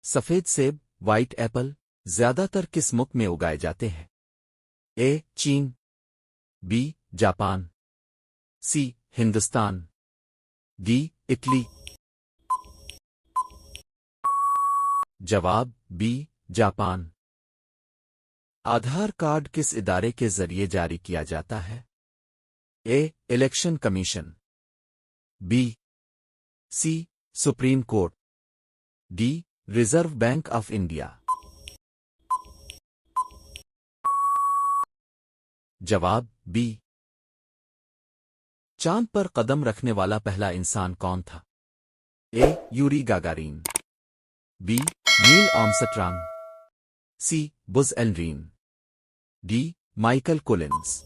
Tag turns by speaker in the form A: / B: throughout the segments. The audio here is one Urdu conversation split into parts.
A: سفید سیب وائٹ ایپل زیادہ تر کس ملک میں اگائے جاتے ہیں؟ اے چین، B Japan, C Hindustan, D Italy. جواب بی جاپان۔ آدھار کارڈ کس ادارے کے ذریعے جاری کیا جاتا ہے؟ A election commission, B C supreme court, D reserve bank of India. جواب بی۔ چاند پر قدم رکھنے والا پہلا انسان کون تھا؟ اے یوری گاگارین، بی نیل آرمسٹرانگ، سی بز ایلڈرین، ڈی مائیکل کولنز۔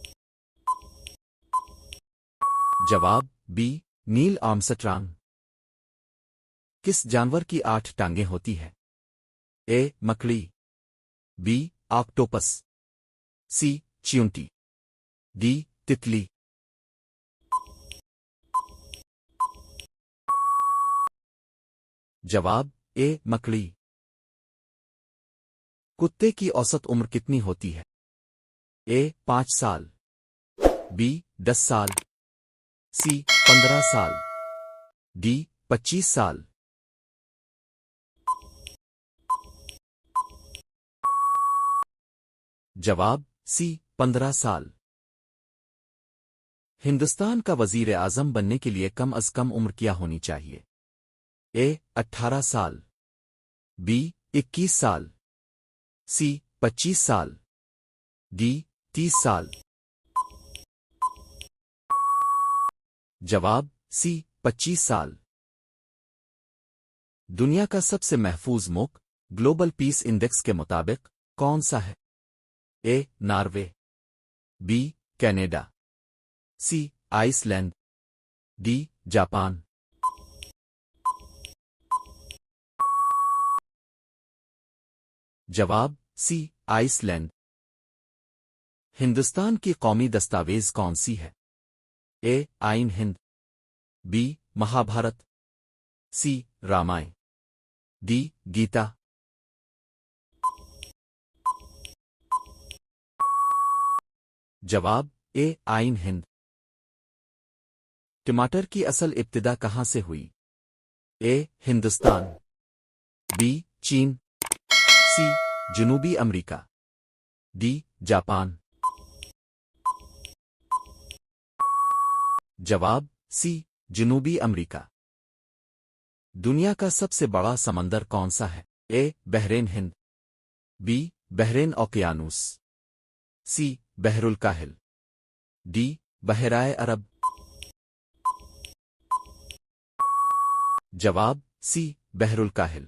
A: جواب بی نیل آرمسٹرانگ۔ کس جانور کی 8 ٹانگیں ہوتی ہے؟ اے مکڑی، بی آکٹوپس، سی چیونٹی، ڈی تتلی۔ جواب اے مکڑی۔ کتے کی اوسط عمر کتنی ہوتی ہے؟ اے 5 سال، بی 10 سال، سی 15 سال، ڈی 25 سال۔ جواب سی 15 سال۔ ہندوستان کا وزیر اعظم بننے کے لیے کم از کم عمر کیا ہونی چاہیے؟ اے 18 سال، بی 21 سال، سی 25 سال، ڈی 30 سال۔ جواب سی 25 سال۔ دنیا کا سب سے محفوظ ملک گلوبل پیس انڈیکس کے مطابق کون سا ہے؟ A Norway, B Canada, C Iceland, D Japan. جواب سی آئس لینڈ۔ ہندوستان کی قومی دستاویز کون سی ہے؟ اے آئین Hind, B Mahabharata, C Ramayan, D Gita. جواب اے آئین ہند۔ ٹماٹر کی اصل ابتدا کہاں سے ہوئی؟ اے ہندوستان، بی چین، سی جنوبی امریکہ، ڈی جاپان۔ جواب سی جنوبی امریکہ۔ دنیا کا سب سے بڑا سمندر کون سا ہے؟ اے بحرین ہند، بی بحرین اوقیانوس، سی بحر الکاہل، ڈی بحیرہ عرب۔ جواب سی بحر الکاہل۔